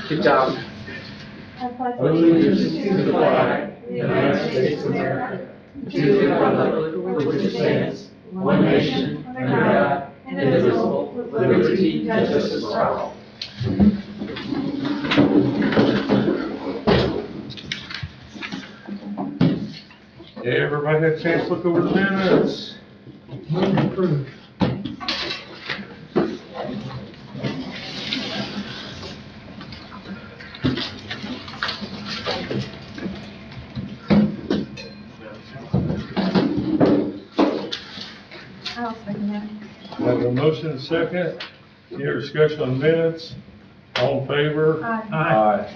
Good job. Allegiance to the flag of the United States of America, to the republic for which it stands, one nation, under God, indivisible, with liberty and justice for all. Hey, everybody had a chance to look over the minutes. Approved. I'll second that. Have a motion and a second. Any other discussion on minutes? All in favor? Aye.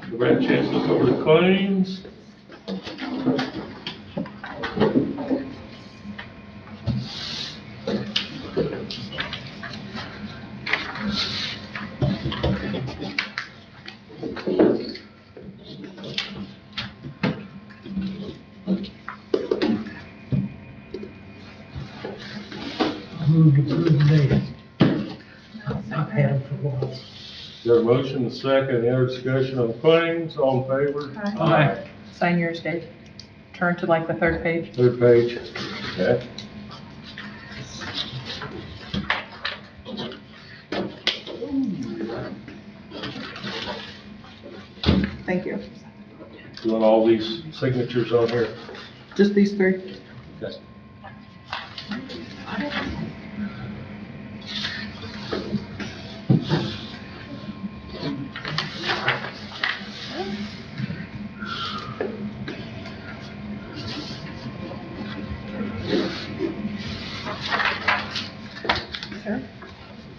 Everybody had a chance to look over the claims. Move to approve the minutes. I've had them for a while. Got a motion and a second. Any other discussion on claims? All in favor? Aye. Sign yours, Dave. Turn to like the third page. Third page. Okay. Thank you. You want all these signatures on here? Just these three. Okay. Sure.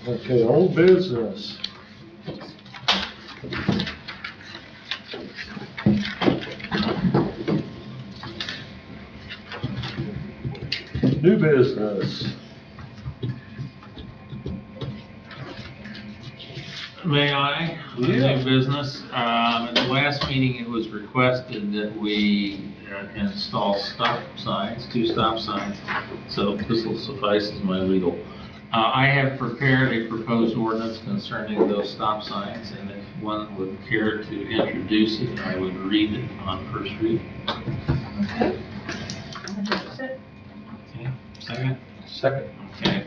Okay, old business. New business. May I? Yeah. New business. At the last meeting, it was requested that we install stop signs, 2 stop signs. So this will suffice as my legal. I have prepared a proposed ordinance concerning those stop signs, and if one would care to introduce it, I would read it on first read. Okay. Okay, second? Second. Okay.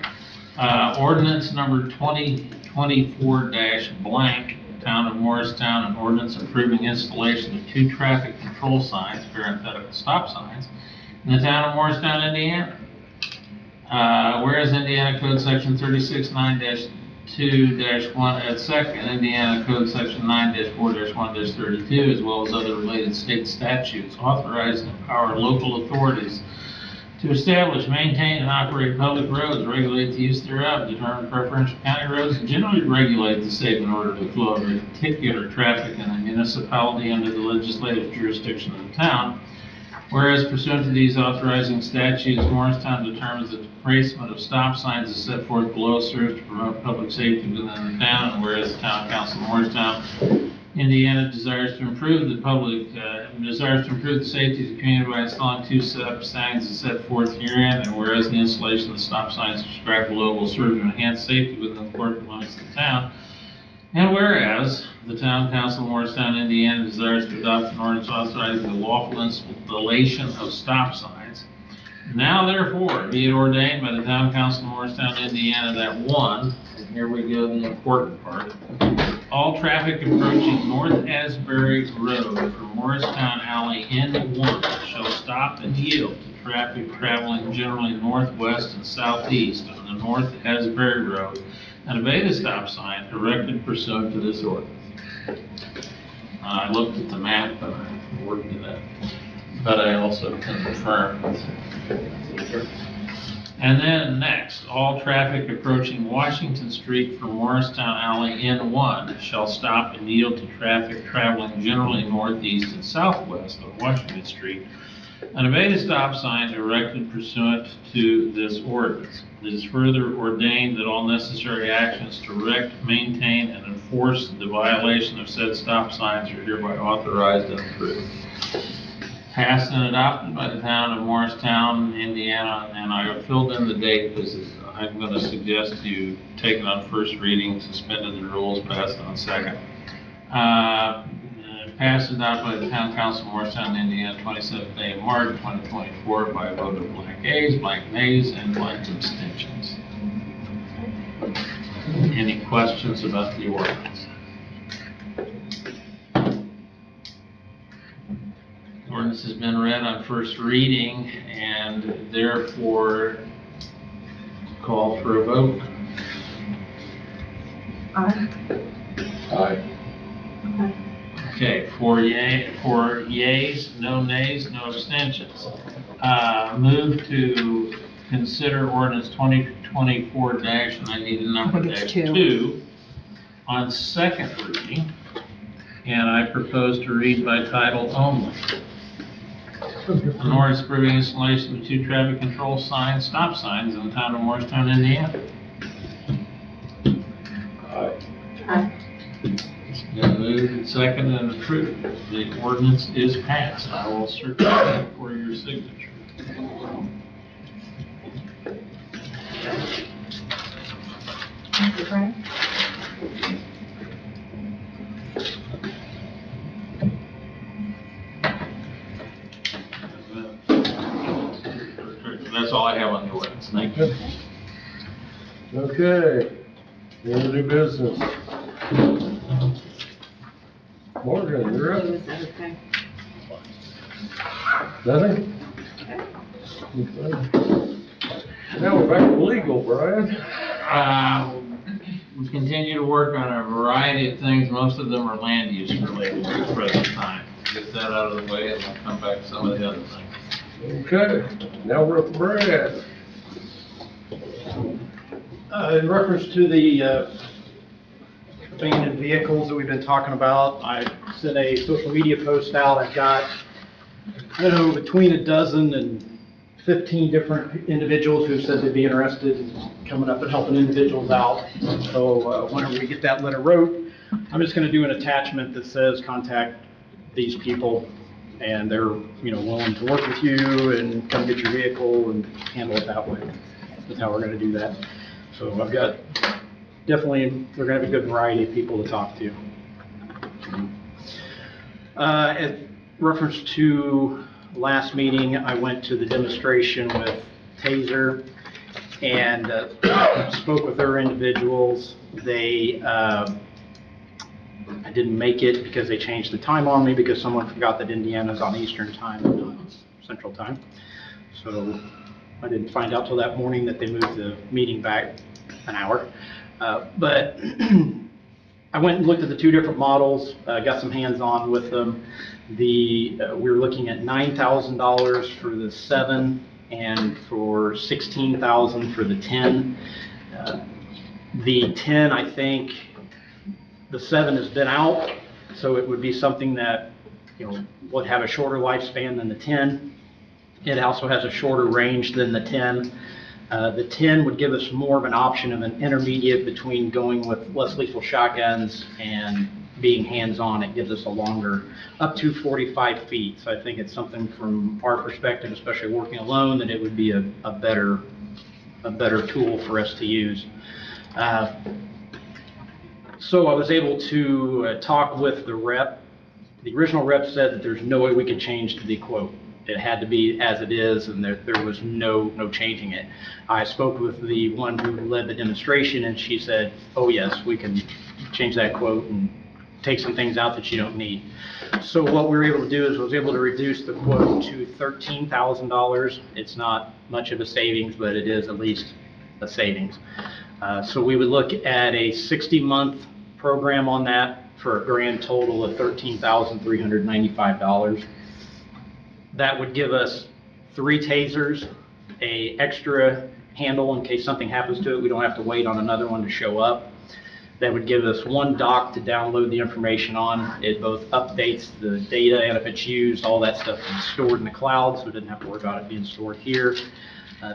Ordinance number 2024-blank, Town of Morristown, an ordinance approving installation of 2 traffic control signs, parenthetical stop signs, in the town of Morristown, Indiana. Whereas Indiana Code Section 369-2-1 et sec, and Indiana Code Section 9-4-1-32, as well as other related state statutes, authorize and empower local authorities to establish, maintain, and operate public roads, regulate the use thereof, determine preferential county roads, and generally regulate the safe and orderly flow of particular traffic in the municipality under the legislative jurisdiction of the town. Whereas pursuant to these authorizing statutes, Morristown determines that the placement of stop signs as set forth below serves to promote public safety within the town, and whereas the Town Council of Morristown, Indiana desires to improve the safety of the community by installing 2 stop signs as set forth herein, and whereas the installation of the stop signs described below will serve to enhance safety within the corporate limits of the town, and whereas the Town Council of Morristown, Indiana desires to adopt an ordinance authorizing the lawful installation of stop signs, now therefore be it ordained by the Town Council of Morristown, Indiana that 1, and here we go the important part, all traffic approaching North Asbury Road from Morristown Alley N1 shall stop and yield to traffic traveling generally northwest and southeast on the North Asbury Road and obey the stop sign erected pursuant to this ordinance. I looked at the map and I worked it out, but I also can confirm. And then next, all traffic approaching Washington Street from Morristown Alley N1 shall stop and yield to traffic traveling generally northeast and southwest of Washington Street and obey the stop sign erected pursuant to this ordinance. It is further ordained that all necessary actions to erect, maintain, and enforce the violation of said stop signs are hereby authorized and approved. passed and adopted by the town of Morristown, Indiana, and I filled in the date because I'm going to suggest you take it on first reading, suspended the rules, passed on second. Passed and adopted by the Town Council of Morristown, Indiana, 27th day of March 2024 by a vote of blank ayes, blank nays, and blank abstentions. Any questions about the ordinance? The ordinance has been read on first reading and therefore call for a vote. Aye. Aye. Okay, four yeas, no nays, no abstentions. Move to consider ordinance 2024 and I need a number, I think it's -2 on second reading. And I propose to read by title only. An ordinance approving installation of 2 traffic control signs, stop signs in the town of Morristown, Indiana. Aye. Been moved and seconded and approved. The ordinance is passed. I will certify it for your signature. Thank you, Brian. That's all I have on the ordinance. Thank you. Okay, any new business? Morgan, you're up. Nothing? Okay. Now we're back to legal, Brian. We continue to work on a variety of things. Most of them are land use related at the present time. Get that out of the way and we'll come back to some of the other things. Okay, now we're up to Brad. In reference to the abandoned vehicles that we've been talking about, I sent a social media post out. I've got, I don't know, between a dozen and 15 different individuals who said they'd be interested in coming up and helping individuals out. So whenever we get that letter wrote, I'm just going to do an attachment that says contact these people, and they're, willing to work with you and come get your vehicle and handle it that way. That's how we're going to do that. So I've got, definitely, they're going to have a good variety of people to talk to. In reference to last meeting, I went to the demonstration with Taser and spoke with their individuals. They, I didn't make it because they changed the time on me because someone forgot that Indiana's on Eastern time and not Central time. So I didn't find out till that morning that they moved the meeting back an hour. But I went and looked at the 2 different models, got some hands-on with them. We were looking at $9,000 for the 7 and for $16,000 for the 10. The 10, I think, the 7 has been out, so it would be something that, would have a shorter lifespan than the 10. It also has a shorter range than the 10. The 10 would give us more of an option of an intermediate between going with less lethal shotguns and being hands-on. It gives us a longer, up to 45 feet. So I think it's something from our perspective, especially working alone, that it would be a better tool for us to use. So I was able to talk with the rep. The original rep said that there's no way we could change the quote. It had to be as it is, and there was no changing it. I spoke with the one who led the demonstration, and she said, oh yes, we can change that quote and take some things out that you don't need. So what we were able to do is I was able to reduce the quote to $13,000. It's not much of a savings, but it is at least a savings. So we would look at a 60-month program on that for a grand total of $13,395. That would give us 3 tasers, a extra handle in case something happens to it. We don't have to wait on another one to show up. That would give us 1 dock to download the information on. It both updates the data, and if it's used, all that stuff is stored in the cloud, so we didn't have to worry about it being stored here.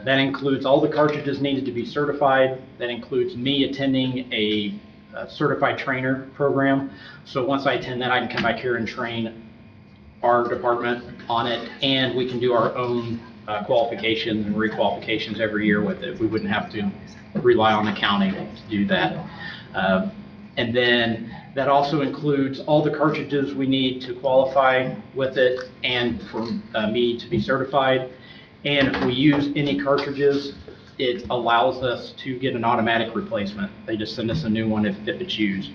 That includes all the cartridges needed to be certified. That includes me attending a certified trainer program. So once I attend that, I can come back here and train our department on it, and we can do our own qualifications and requalifications every year with it. We wouldn't have to rely on accounting to do that. And then that also includes all the cartridges we need to qualify with it and for me to be certified. And if we use any cartridges, it allows us to get an automatic replacement. They just send us a new one if it's used.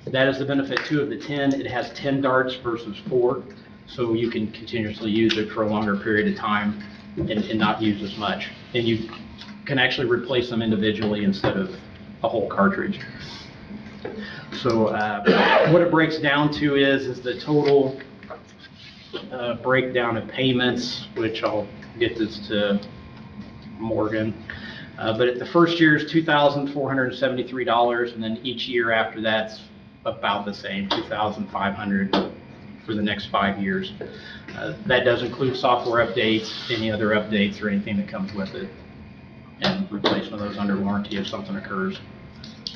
That is the benefit too of the 10. It has 10 darts versus 4, so you can continuously use it for a longer period of time and not use as much. And you can actually replace them individually instead of a whole cartridge. So what it breaks down to is the total breakdown of payments, which I'll get this to Morgan. But the first year is $2,473, and then each year after that's about the same, $2,500 for the next 5 years. That does include software updates, any other updates or anything that comes with it, and replacement of those under warranty if something occurs.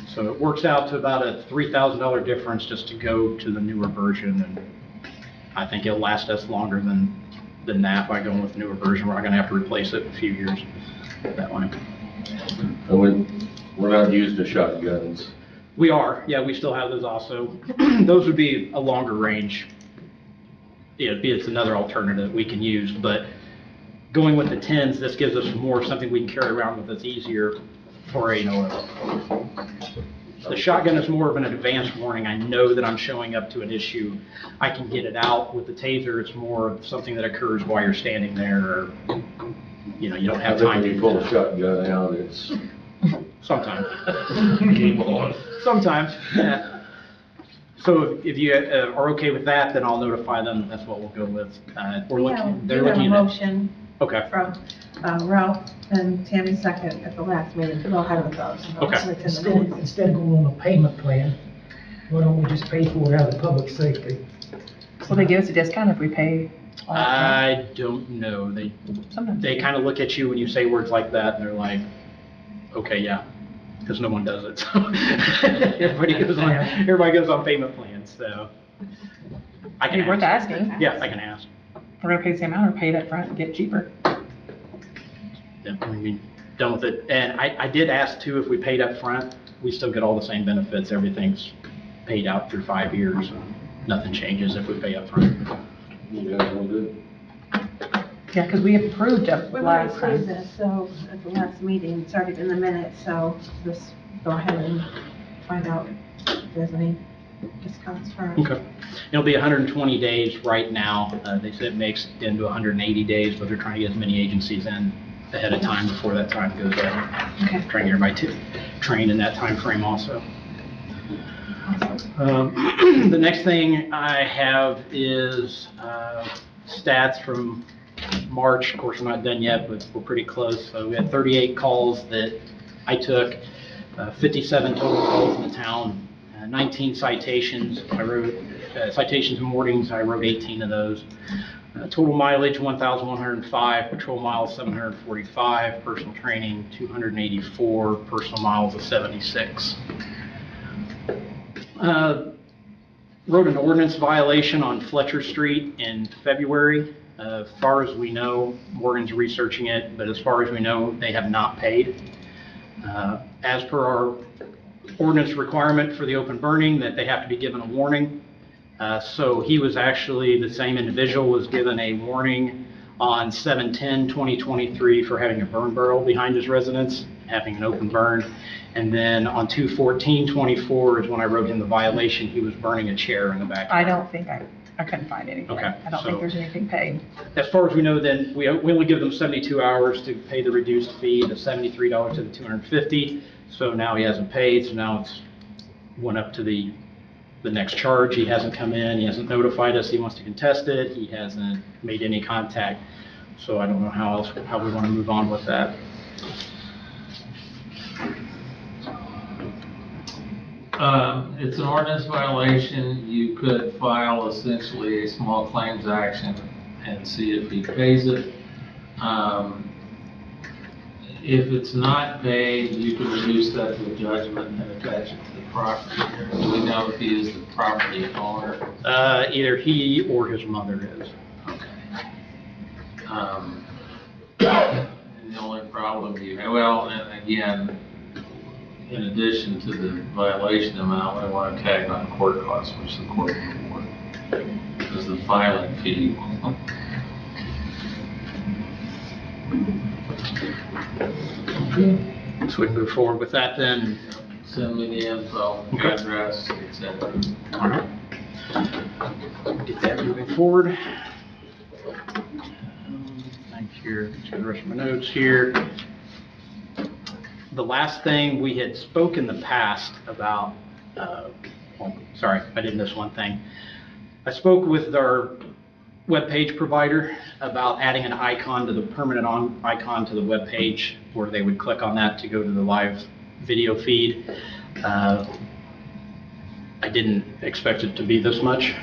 So it works out to about a $3,000 difference just to go to the newer version, and I think it'll last us longer than that by going with the newer version. We're not going to have to replace it in a few years that way. And we're not used to shotguns. We are, yeah, we still have those also. Those would be a longer range. It's another alternative we can use, but going with the 10s, this gives us more something we can carry around with us easier for the shotgun is more of an advanced warning. I know that I'm showing up to an issue. I can get it out. With the taser, it's more of something that occurs while you're standing there, or you don't have time to pull the shotgun out. It's sometimes. Game on. Sometimes, yeah. So if you are okay with that, then I'll notify them. That's what we'll go with. They're looking a at it. motion Okay. from Ralph and Tammy second at the last meeting to go ahead with those. Okay. It's in the minutes. Instead of going on a payment plan, why don't we just pay for it out of public safety? Will they give us a discount if we pay all upfront? I don't know. Sometimes. They kind of look at you when you say words like that, and they're like, okay, yeah, because no one does it. So everybody goes on payment plans, so. I can It's worth ask. asking. Yeah, I can ask. We're gonna pay the same amount or pay it up front and get it cheaper. Yeah, I mean, done with it. And I did ask too, if we paid up front, we still get all the same benefits. Everything's paid out through 5 years. Nothing changes if we pay up front. you guys will do. Yeah, because we approved it We already last approved time. this, so at the last meeting, it's already in the minutes, so just go ahead and find out if there's any discounts for. Okay. It'll be 120 days right now. They said it makes it into 180 days, but they're trying to get as many agencies in ahead of time before that time goes out. Okay. Trying to get everybody trained in that time frame also. The next thing I have is stats from March. Of course, we're not done yet, but we're pretty close. So we had 38 calls that I took, 57 total calls in the town, 19 citations. I wrote citations and warnings. I wrote 18 of those. Total mileage 1,105, patrol miles 745, personal training 284, personal miles of 76. Wrote an ordinance violation on Fletcher Street in February. As far as we know, Morgan's researching it, but as far as we know, they have not paid. As per our ordinance requirement for the open burning, that they have to be given a warning. So he was actually, the same individual was given a warning on 7/10/2023 for having a burn barrel behind his residence, having an open burn. And then on 2/14/24 is when I wrote him the violation. He was burning a chair in the back. I don't think I couldn't find anything. Okay, I don't so- think there's anything paid. As far as we know, then, we only give them 72 hours to pay the reduced fee, the $73 to the $250. So now he hasn't paid, so now it's went up to the next charge. He hasn't come in, he hasn't notified us he wants to contest it, he hasn't made any contact. So I don't know how we want to move on with that. It's an ordinance violation. You could file essentially a small claims action and see if he pays it. If it's not paid, you can reduce that to a judgment and attach it to the property. Do we know if he is the property owner? Either he or his mother is. The only problem you have, well, and again, in addition to the violation amount, we want to tag on court costs, which the court can award. Because the filing fee. So we can move forward with that then. Send me the info, address, etc. All right. Get that moving forward. Thank you. Get the rest of my notes here. The last thing we had spoken in the past about, sorry, I did miss one thing. I spoke with our webpage provider about adding an icon to the permanent icon to the webpage where they would click on that to go to the live video feed. I didn't expect it to be this much,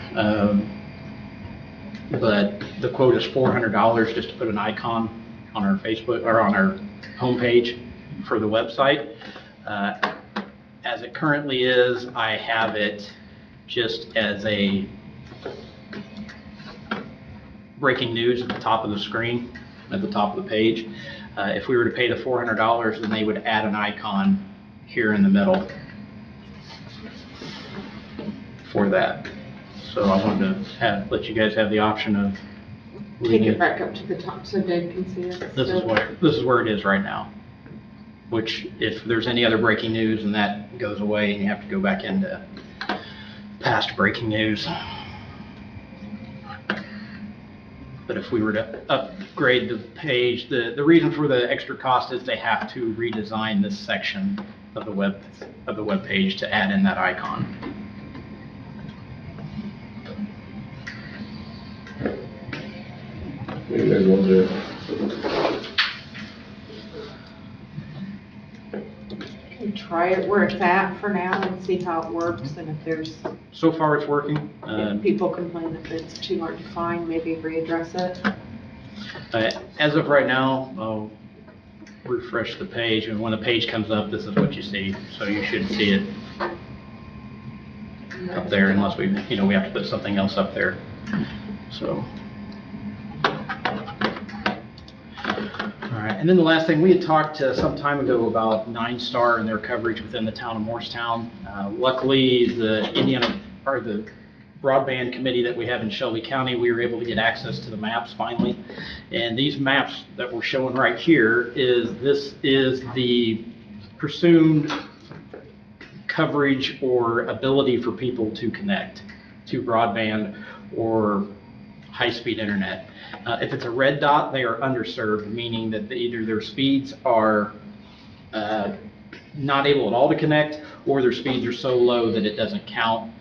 but the quote is $400 just to put an icon on our Facebook or on our homepage for the website. As it currently is, I have it just as a breaking news at the top of the screen, at the top of the page. If we were to pay the $400, then they would add an icon here in the middle for that. So I wanted to let you guys have the option of Take leaving it back up to the top so Dave can see it. This is where it is right now. Which, if there's any other breaking news, and that goes away, and you have to go back into past breaking news. But if we were to upgrade the page, the reason for the extra cost is they have to redesign this section of the web page to add in that icon. What do you guys want to do? Can try it where it's at for now and see how it works, and if there's, So far, it's working. if people complain if it's too hard to find, maybe readdress it. As of right now, I'll refresh the page, and when the page comes up, this is what you see. So you should see it up there, unless we have to put something else up there. So. All right, and then the last thing, we had talked some time ago about 9-Star and their coverage within the town of Morristown. Luckily, the broadband committee that we have in Shelby County, we were able to get access to the maps finally. And these maps that we're showing right here this is the presumed coverage or ability for people to connect to broadband or high-speed internet. If it's a red dot, they are underserved, meaning that either their speeds are not able at all to connect, or their speeds are so low that it doesn't count.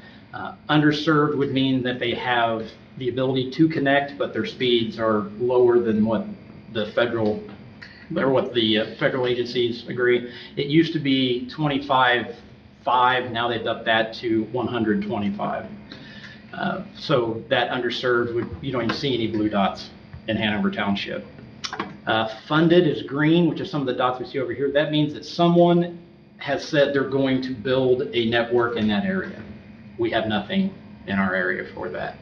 Underserved would mean that they have the ability to connect, but their speeds are lower than what the federal agencies agree. It used to be 25.5, now they've upped that to 125. So that underserved you don't even see any blue dots in Hanover Township. Funded is green, which is some of the dots we see over here. That means that someone has said they're going to build a network in that area. We have nothing in our area for that.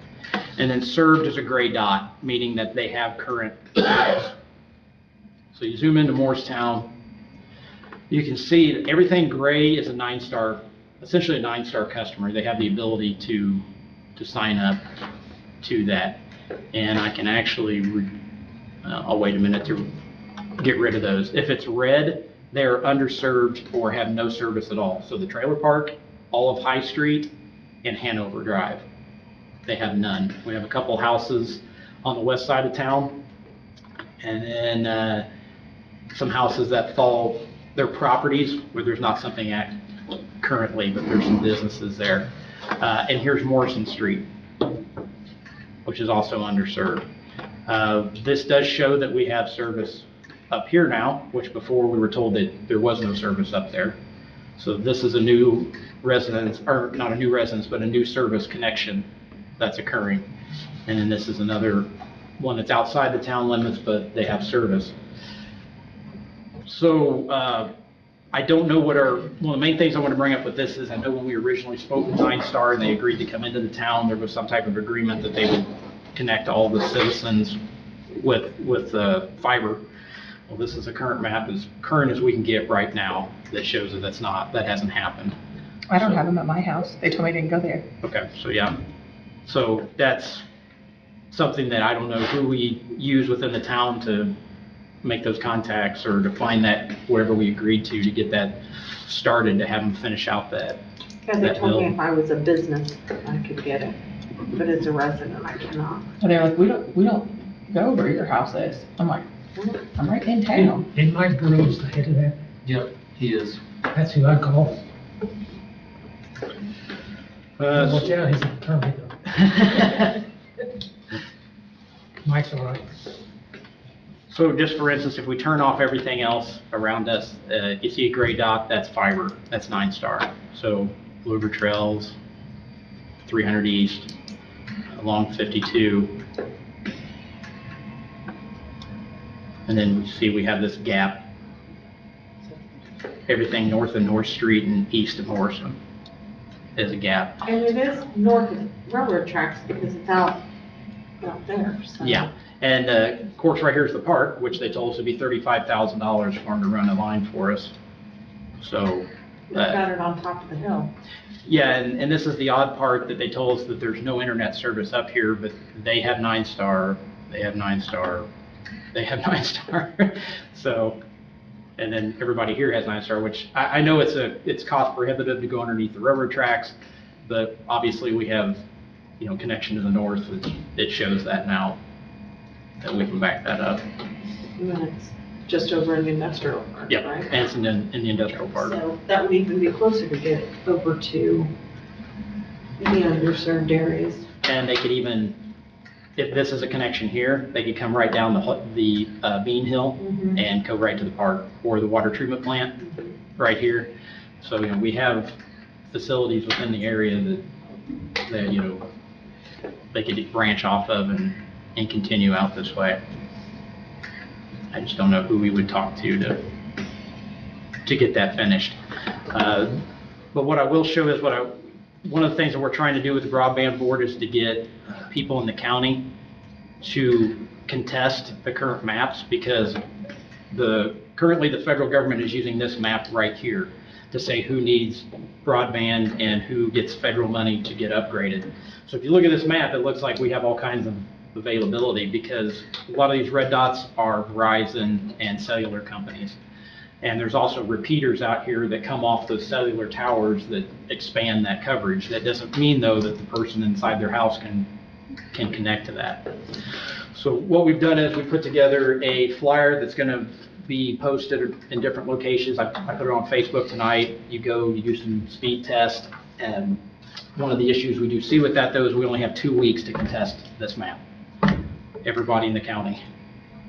And then served is a gray dot, meaning that they have current service. So you zoom into Morristown, you can see that everything gray is a 9-star, essentially a 9-star customer. They have the ability to sign up to that. And I can actually, I'll wait a minute to get rid of those. If it's red, they're underserved or have no service at all. So the trailer park, all of High Street, and Hanover Drive, they have none. We have a couple houses on the west side of town, and then some houses that fall, they're properties where there's not something currently, but there's some businesses there. And here's Morrison Street, which is also underserved. This does show that we have service up here now, which before we were told that there was no service up there. So this is a new residence, or not a new residence, but a new service connection that's occurring. And then this is another one that's outside the town limits, but they have service. So, I don't know what one of the main things I want to bring up with this is, I know when we originally spoke with Nine Star and they agreed to come into the town, there was some type of agreement that they would connect all the citizens with fiber. Well, this is a current map, as current as we can get right now, that shows that that hasn't happened. I don't have them at my house. They told me I didn't go there. Okay, so yeah. So that's something that I don't know who we use within the town to make those contacts or to find that wherever we agreed to get that started, to have them finish out that. Yeah, they that told me bill. if I was a business, I could get it, but as a resident, I cannot. And they're like, we don't go where your house is. I'm like, I'm right in town. In Mike Burroughs, the head of that, Yep, he is. that's who I call. Watch out, he's an attorney though. Mike's all right. So just for instance, if we turn off everything else around us, you see a gray dot, that's fiber, that's Nine Star. So Bluebird Trails, 300 East, along 52. And then we see we have this gap, everything north of North Street and east of Morrison is a gap. And it is north of railroad tracks because it's out there, so. Yeah, and of course, right here's the park, which they told us would be $35,000 for them to run a line for us. So, They've got it on top of the hill. yeah, and this is the odd part, that they told us that there's no internet service up here, but they have Nine Star, they have Nine Star, they have Nine Star. So, and then everybody here has Nine Star, which I know it's cost prohibitive to go underneath the railroad tracks, but obviously we have, connection to the north, it shows that now, that we can back that up. And then it's just over in the industrial park, Yep, right? and it's in the industrial park. So that would even be closer to get over to the underserved areas. And they could even, if this is a connection here, they could come right down the Bean Hill Mhm. and go right to the park or the water treatment plant right here. So, we have facilities within the area that they could branch off of and continue out this way. I just don't know who we would talk to get that finished. But what I will show is one of the things that we're trying to do with the broadband board is to get people in the county to contest the current maps, because currently the federal government is using this map right here to say who needs broadband and who gets federal money to get upgraded. So if you look at this map, it looks like we have all kinds of availability, because a lot of these red dots are Verizon and cellular companies. And there's also repeaters out here that come off those cellular towers that expand that coverage. That doesn't mean, though, that the person inside their house can connect to that. So what we've done is we put together a flyer that's going to be posted in different locations. I put it on Facebook tonight. You do some speed test, and one of the issues we do see with that, though, is we only have 2 weeks to contest this map. Everybody in the county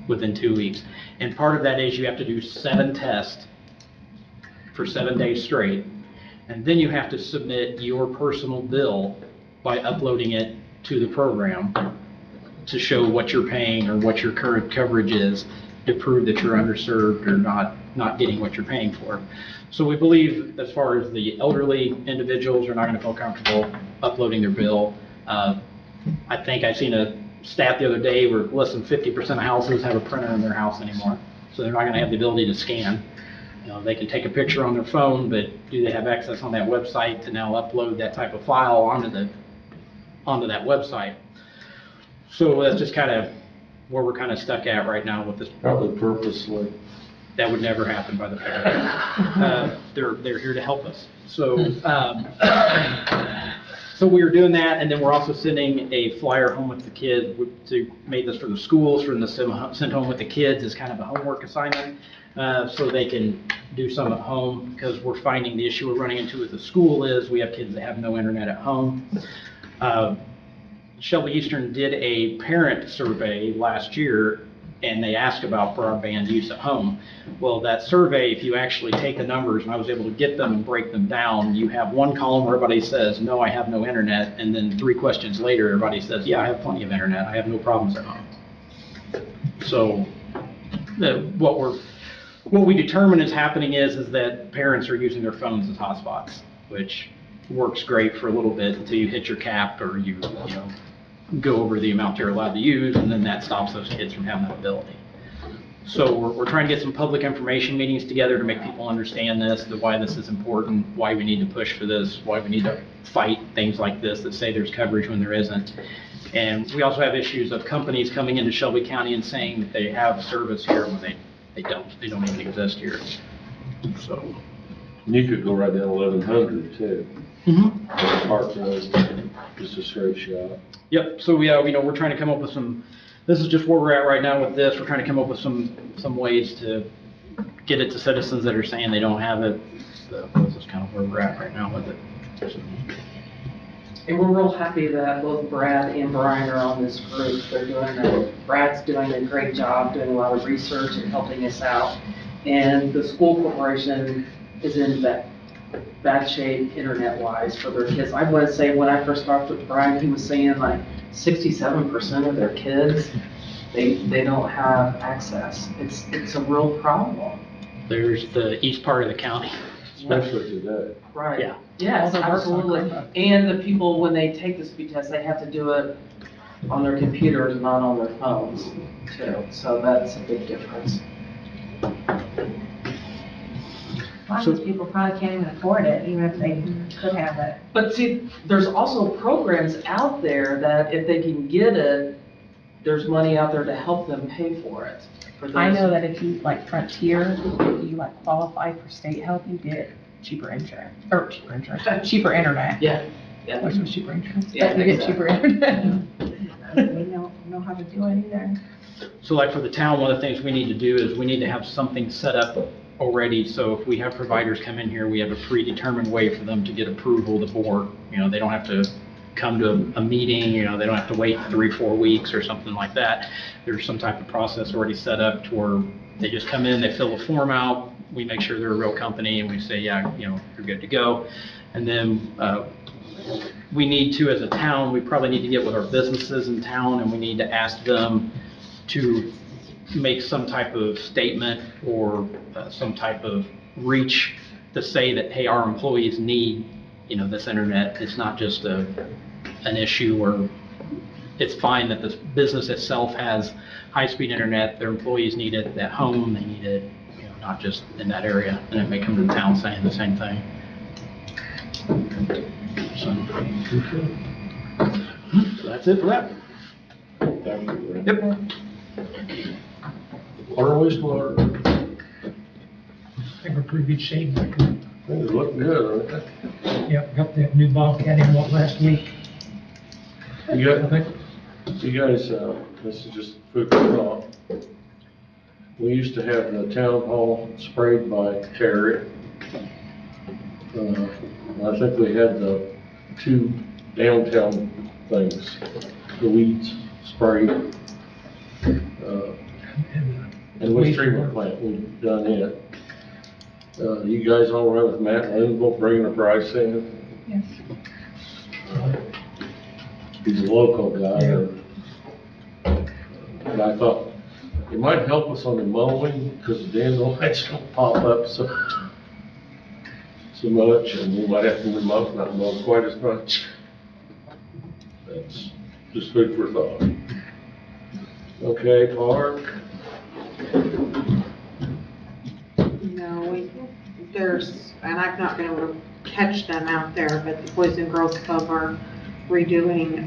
within 2 weeks. And part of that is you have to do 7 tests for 7 days straight. And then you have to submit your personal bill by uploading it to the program to show what you're paying or what your current coverage is, to prove that you're underserved or not getting what you're paying for. So we believe, as far as the elderly individuals are not going to feel comfortable uploading their bill. I think I seen a stat the other day where less than 50% of houses have a printer in their house anymore. So they're not going to have the ability to scan. They can take a picture on their phone, but do they have access on that website to now upload that type of file onto that website? So that's just kind of where we're kind of stuck at right now with this. Probably purposely. That would never happen by the federal. They're here to help us. So, so we are doing that, and then we're also sending a flyer home with the kids. To made this for the schools, for them to send home with the kids as kind of a homework assignment, so they can do some at home, because we're finding the issue we're running into with the school is we have kids that have no internet at home. Shelby Eastern did a parent survey last year, and they asked about broadband use at home. Well, that survey, if you actually take the numbers, and I was able to get them and break them down, you have one column where everybody says, no, I have no internet, and then 3 questions later, everybody says, yeah, I have plenty of internet, I have no problems at home. So what what we determine is happening is that parents are using their phones as hotspots, which works great for a little bit until you hit your cap or you know, go over the amount they're allowed to use, and then that stops those kids from having that ability. So we're trying to get some public information meetings together to make people understand this, why this is important, why we need to push for this, why we need to fight things like this that say there's coverage when there isn't. And we also have issues of companies coming into Shelby County and saying that they have service here when they don't even exist here. So. You could go right down 1100 too. Park Road, just a straight shot. Yep, so we're trying to come up with some, this is just where we're at right now with this. We're trying to come up with some ways to get it to citizens that are saying they don't have it. So this is kind of where we're at right now with it. And we're real happy that both Brad and Brian are on this group. Brad's doing a great job, doing a lot of research and helping us out. And the school corporation is in bad shape internet-wise for their kids. I want to say when I first talked with Brian, he was saying like 67% of their kids, they don't have access. It's a real problem. There's the east part of the county. Especially today. Right. Yeah. Yes, All the work on absolutely. Chromebook. And the people, when they take the speed test, they have to do it on their computers, not on their phones, too. So that's a big difference. A lot of these people probably can't even afford it, even if they could have it. But see, there's also programs out there that if they can get it, there's money out there to help them pay for it. I know that if you, like Frontier, if you like qualify for state help, you get cheaper insurance, cheaper internet. Yeah. Which was cheaper insurance. Yeah, You get exactly. cheaper internet. We don't know how to do it either. So like for the town, one of the things we need to do is we need to have something set up already. So if we have providers come in here, we have a predetermined way for them to get approval of the board. You know, they don't have to come to a meeting, you know, they don't have to wait 3-4 weeks or something like that. There's some type of process already set up to where they just come in, they fill a form out, we make sure they're a real company, and we say, yeah, you know, you're good to go. And then we need to, as a town, we probably need to get with our businesses in town, and we need to ask them to make some type of statement or some type of reach to say that, hey, our employees need, you know, this internet. It's not just an issue where it's fine that the business itself has high-speed internet, their employees need it at home, they need it, you know, not just in that area. And it may come to the town saying the same thing. So that's it for that. Yep. Always water. I think we're pretty good shape. Things look good, aren't Yep, got that new Bobcat in last week. they? You guys, this is just food for thought. We used to have the town hall sprayed by Terry. I think we had the 2 downtown things, the weeds sprayed. And waste treatment plant, we've done it. You guys all right with Matt Linville bringing the price in? Yes. He's a local guy. And I thought, it might help us on the mowing, because the dandelions don't pop up so much, and we might have to remow, not mow quite as much. That's just food for thought. Okay, Park. No, there's, and I've not been able to catch them out there, but the Boys and Girls Club are redoing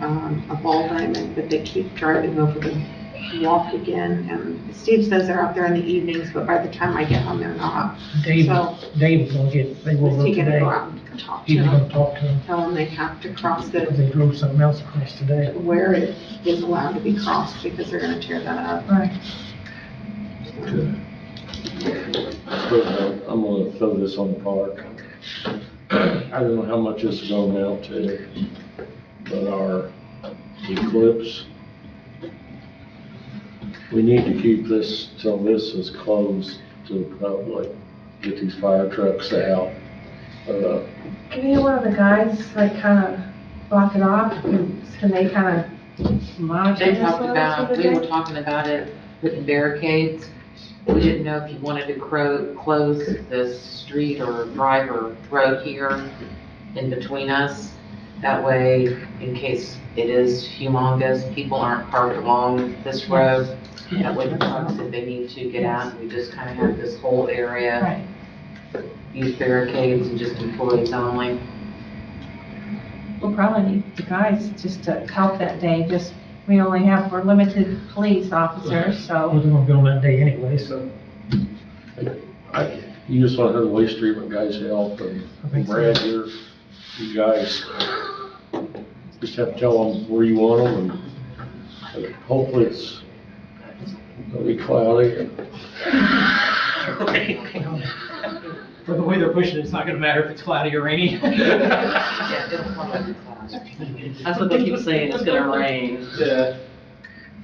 a ball diamond, but they keep driving over the walk again. And Steve says they're out there in the evenings, but by the time I get home, they're not. Dave's So, gonna get, they will is go he gonna today. go out and talk to He's gonna them? talk to them, Tell them they have to cross because it they drove something else across today. where it is allowed to be crossed, because they're gonna tear that up. Right. I'm gonna throw this on the park. I don't know how much this is gonna amount to, but our eclipse, we need to keep this till this is closed to the public, get these fire trucks out. Can you, one of the guys, like, kind of block it off? Can they kind of monitor They this talked a little about, through we the were day? talking about it, putting barricades We didn't know if you wanted to close this street or drive or road here in between us. That way, in case it is humongous, people aren't parked along this road. That way the trucks, if they need to get out, we just kind of have this whole area. Right. Use barricades and just employees only. We'll probably need the guys just to help that day, we're limited police officers, We're so. gonna go on that day anyway, so. You just want to have the waste treatment guys help, I and think so. Brad here, you guys just have to tell them where you want them, and hopefully it'll be cloudy. For the way they're pushing it, it's not gonna matter if it's cloudy or rainy. Yeah, it'll probably be fine. That's what they keep saying, it's gonna rain. Yeah.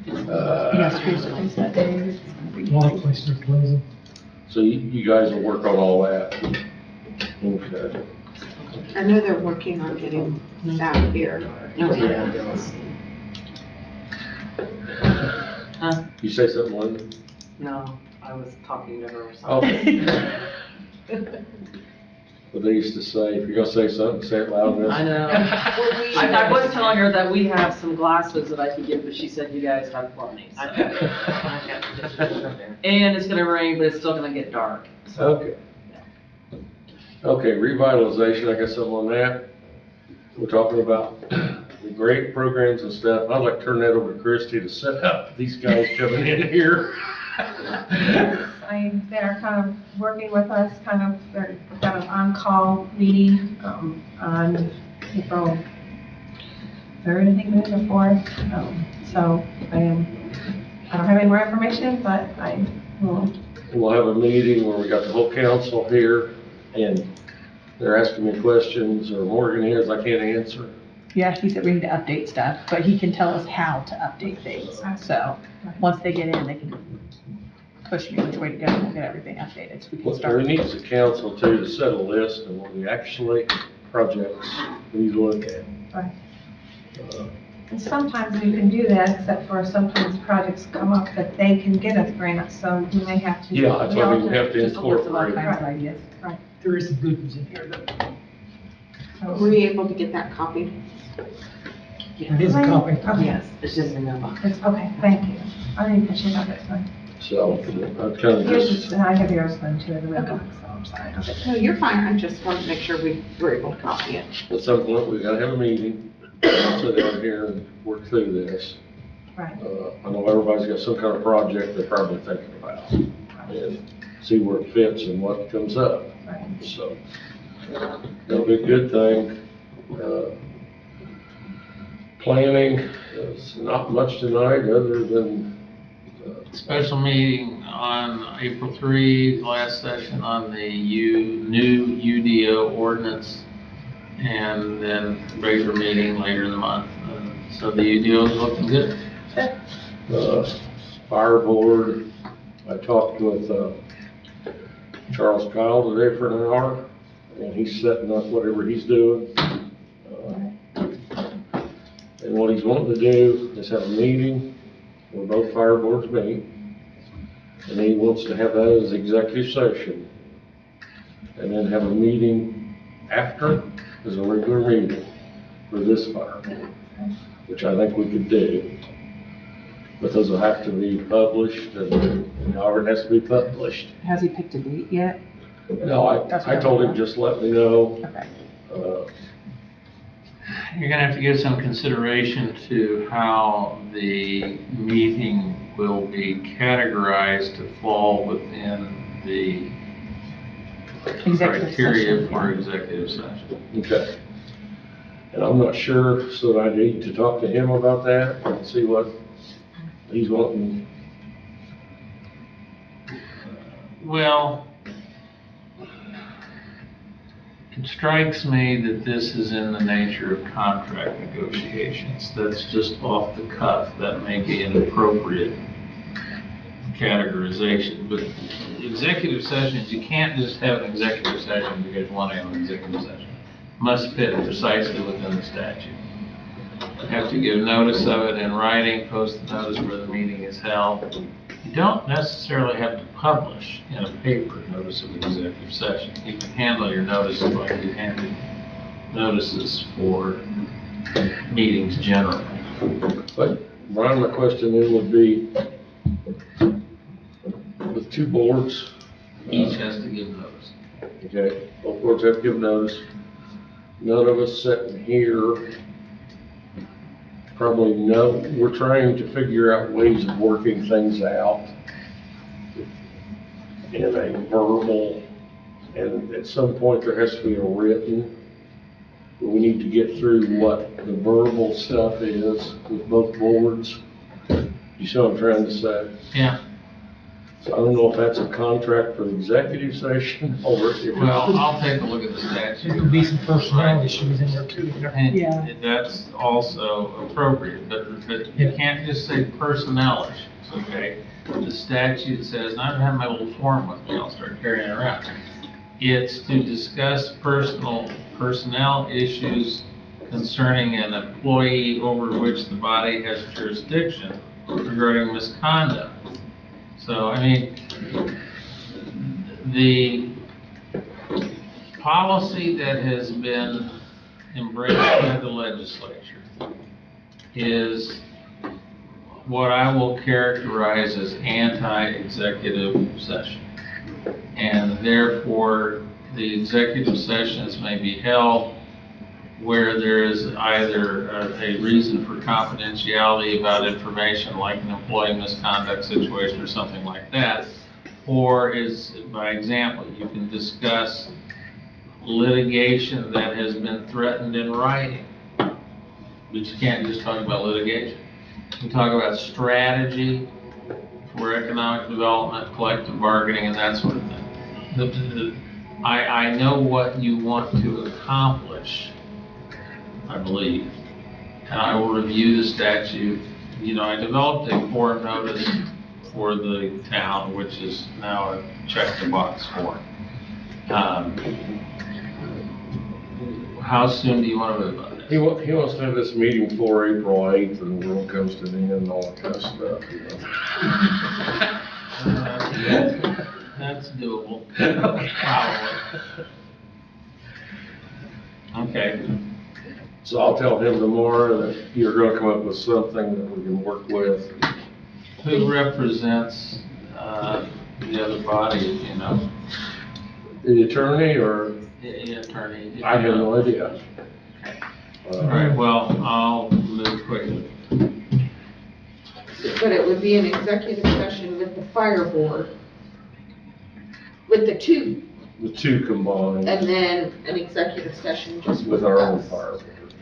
Yes, Tuesdays that day. It's gonna be- A lot of places are closing. So you guys will work on all that. Okay. I know they're working on getting staff here. Oh, yeah. Huh? You say something, Linda? No, I was talking to her or something. Okay. But they used to say, if you're gonna say something, say it loud enough. I know. I was telling her that we have some glasses that I can give, but she said you guys have plenty, so. And it's gonna rain, but it's still gonna get dark, so. Okay. Okay, revitalization, I got something on that. We're talking about the great programs and stuff. I'd like to turn that over to Kristi to set up these guys coming in here. They're kind of working with us, they're kind of on-call meeting, on April 3rd, I think it is, or 4th. So I don't have any more information, but I will. We'll have a meeting where we got the whole council here, and they're asking me questions, or Morgan is, I can't answer. Yeah, he said we need to update stuff, but he can tell us how to update things. So once they get in, they can push me which way to go, and we'll get everything updated, so we can What start. we need is the council too, to set a list of what we actually, projects we need to look at. Right. And sometimes we can do that, except for sometimes projects come up that they can get us grants, so we may have to. Yeah, that's why we have to Just a list of all incorporate. kinds of ideas, right. There is some good ones in here, though. Were you able to get that copy? It is a copy. Okay. Yes, it's just in the mailbox. It's, okay, thank you. I didn't appreciate that, so. So, I kind of Yours just, is, I have yours then too, in the mailbox, so I'm sorry. Okay. No, you're fine. I just wanted to make sure we were able to copy it. at some point, we gotta have a meeting, sit down here and work through this. Right. I know everybody's got some kind of project they're probably thinking about, and see where it fits and what comes up. Right. So, that'll be a good thing. Planning, is not much tonight, other than, Special meeting on April 3, last session on the new UDO ordinance, and then regular meeting later in the month. So the UDO is looking good. fire board, I talked with, Charles Kyle today for an hour, and he's setting up whatever he's doing. And what he's wanting to do is have a meeting where both fire boards meet, and he wants to have that as executive session, and then have a meeting after as a regular meeting for this fire board, which I think we could do. But those will have to be published, and however it has to be published. Has he picked a date yet? No, I told him, just let me know. Okay. You're gonna have to give some consideration to how the meeting will be categorized to fall within the Executive criteria session, for yeah. executive session. Okay. And I'm not sure, so I need to talk to him about that and see what he's wanting. Well, it strikes me that this is in the nature of contract negotiations. That's just off the cuff. That may be an appropriate categorization. But executive sessions, you can't just have an executive session because you want to have an executive session. Must fit precisely within the statute. You have to give notice of it in writing, post the notice where the meeting is held. You don't necessarily have to publish in a paper notice of executive session. You can handle your notice like you handle notices for meetings generally. But Brian, my question then would be, with two boards, Each has to give notice. okay, both boards have to give notice. None of us sitting here probably know, we're trying to figure out ways of working things out in a verbal, and at some point there has to be a written. But we need to get through what the verbal stuff is with both boards. You see what I'm trying to say? Yeah. So I don't know if that's a contract for the executive session or if it's. Well, I'll take a look at the statute. There could be some personnel issues in there too. Yeah. And that's also appropriate, but you can't just say personnel issues, okay? The statute says, and I don't have my little form with me, I'll start carrying it around. It's to discuss personnel issues concerning an employee over which the body has jurisdiction regarding misconduct. So, I mean, the policy that has been embraced by the legislature is what I will characterize as anti-executive session. And therefore, the executive sessions may be held where there is either a reason for confidentiality about information like an employee misconduct situation or something like that, or is, by example, you can discuss litigation that has been threatened in writing, but you can't just talk about litigation. You can talk about strategy for economic development, collective bargaining, and that sort of thing. I know what you want to accomplish, I believe, and I will review the statute. You know, I developed a form notice for the town, which is now a check the box form. How soon do you want to move on this? He wants to have this meeting for April 8th and the world comes to an end and all that kind of stuff, you know. That's doable. Probably. Okay. So I'll tell him tomorrow that you're gonna come up with something that we can work with. Who represents the other body, you know? The attorney or, The attorney? I have no idea. All right, well, I'll move quickly. But it would be an executive session with the fire board, with the two, The two combined and then an executive session just with our own us fire,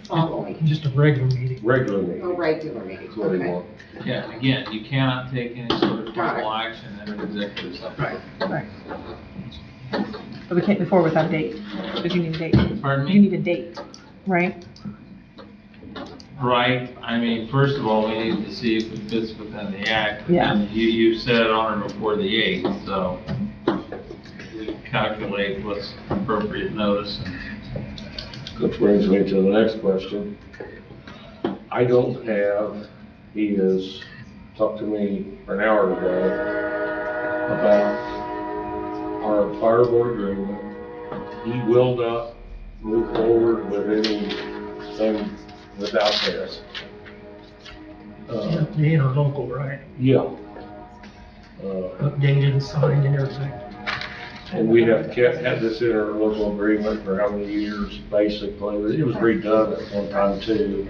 following Just a regular meeting. regular a meeting. regular meeting. That's what he Okay. wants. Yeah, again, you cannot take any sort of Got it. formal action in an executive session. Right. But we can't move forward without a date, because you need a date. Pardon You me? need a date, right? Right, I mean, first of all, we need to see if it fits within the act. Yeah. And you said it on or before the 8th, so we calculate what's appropriate notice. Which brings me to the next question. I don't have, he has talked to me for an hour ago about our fire board agreement. He will not move forward with anything without this. The interlocal, right? Yeah. Updated and signed and everything. And we have had this interlocal agreement for how many years, basically. It was redone at one time too.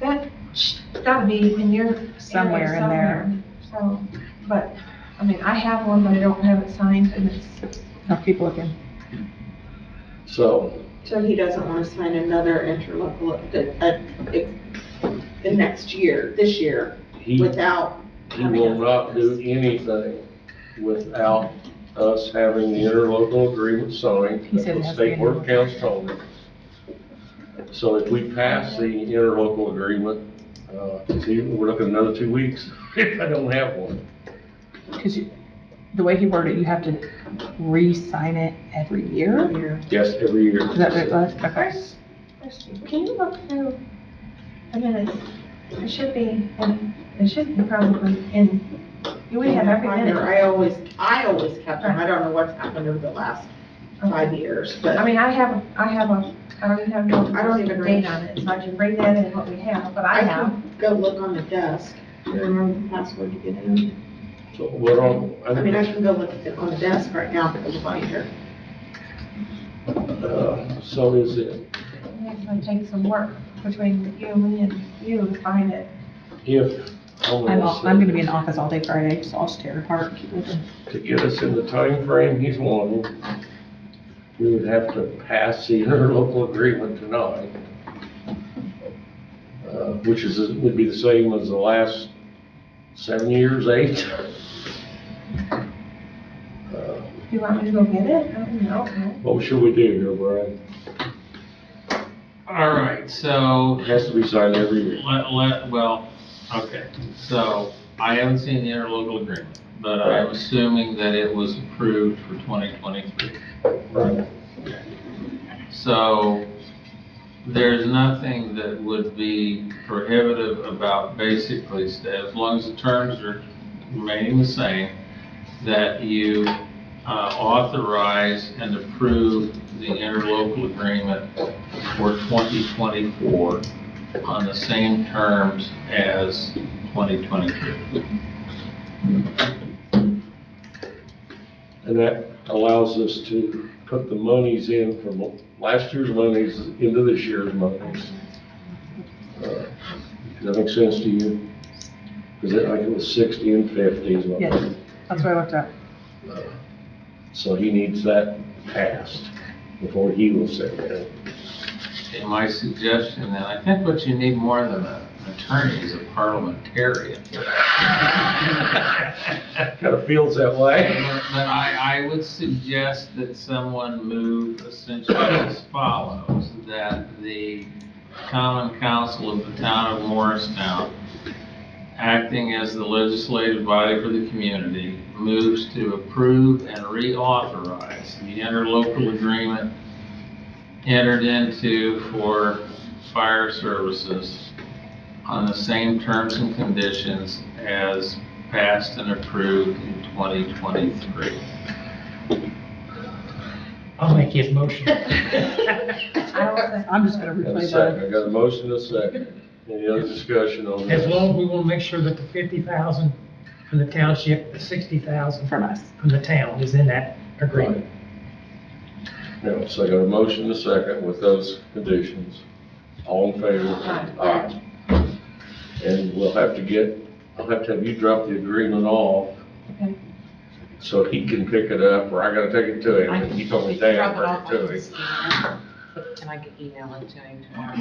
That's gotta be in your. Somewhere in there. So, but, I mean, I have one, but I don't have it signed, and it's, I'll keep looking. So, So he doesn't want to sign another interlocal, the next year, this year, he without He having will us not do anything without us having the interlocal agreement signed. He That's said it what has to be State Board of Accounts told me. So if we pass the interlocal agreement, we're looking at another 2 weeks if I don't have one. Because the way he worded it, you have to re-sign it every year? Yes, every year. Is that what it was? Okay. Can you look through the minutes? It should be, It should be probably in, we have every minute. I always kept them. I don't know what's happened over the last 5 years, but. I mean, I don't even have no I don't even date know. on it, so I can bring that in what we have, but I have. can go look on the desk. Do you remember the password to get in? So what on, I mean, I can go look at it on the desk right now for the binder. so is it, It's gonna take some work between you, me, and you to find it. if, I'm gonna be in the office all day Friday, so I'll just tear it apart. to get us in the time frame he's wanting, we would have to pass the interlocal agreement tonight, which would be the same as the last 7 years, 8. Do you want me to go get it? I don't know. What should we do here, Brian? All right, so It has to be signed every year. well, okay, so I haven't seen the interlocal agreement, but I'm Right. assuming that it was approved for 2023. Right. So there's nothing that would be prohibitive about basically, as long as the terms are remaining the same, that you authorize and approve the interlocal agreement for 2024 on the same terms as 2023. And that allows us to put the monies in from last year's monies into this year's monies. Does that make sense to you? Because it was 60 and 50 is what. Yes, that's what I looked at. So he needs that passed before he will say that. Okay, my suggestion then, I think what you need more than an attorney is a parliamentarian. Kind of feels that way. But I would suggest that someone move essentially as follows, that the common council of the town of Morristown, acting as the legislative body for the community, moves to approve and reauthorize the interlocal agreement entered into for fire services on the same terms and conditions as passed and approved in 2023. I'll make his motion. I'm just gonna Got a replay second. that. I got a motion and a second. Any other discussion on As that? long as we want to make sure that the 50,000 from the township, the 60,000 From us. from the town is in that agreement. No, so I got a motion and a second with those conditions. All in favor? Aye. And I'll have to have you drop the agreement off Okay. so he can pick it up, or I gotta take it to him, and he told me, Dad, Drop it bring off it to on him. his email. Can I get email it to him tomorrow?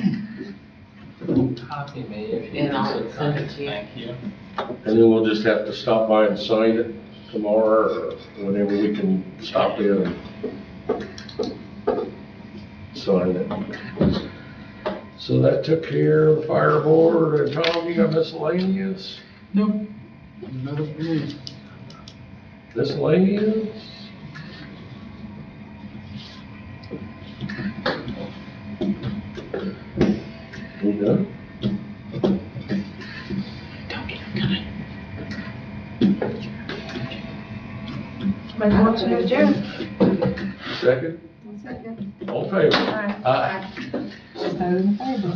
Copy me if you And I'll could. send it to you. Thank you. And then we'll just have to stop by and sign it tomorrow, or whenever we can stop in and sign it. So that took care of the fire board, and Tom, you got miscellaneous? Nope. Another one. Miscellaneous? We done? Make a motion to adjourn. Second? Second. All in favor? Aye. Aye. Just vote in favor.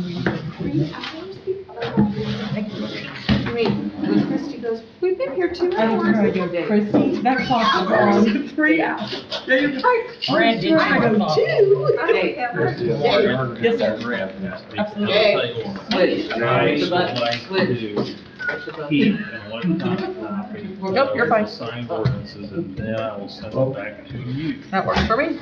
3 hours before. I mean, when Kristi goes, we've been here 2 I don't hours. try to go, Chrissy, that clock is on 3 hours. Brad, did you I go go 2. I don't have it. Yes, sir. Absolutely. Okay. Switch. Nice. The button, switch. The button. Keep and electronic copy. Nope, you're fine. Signed ordinances, and then I will send it back to you. That works for me.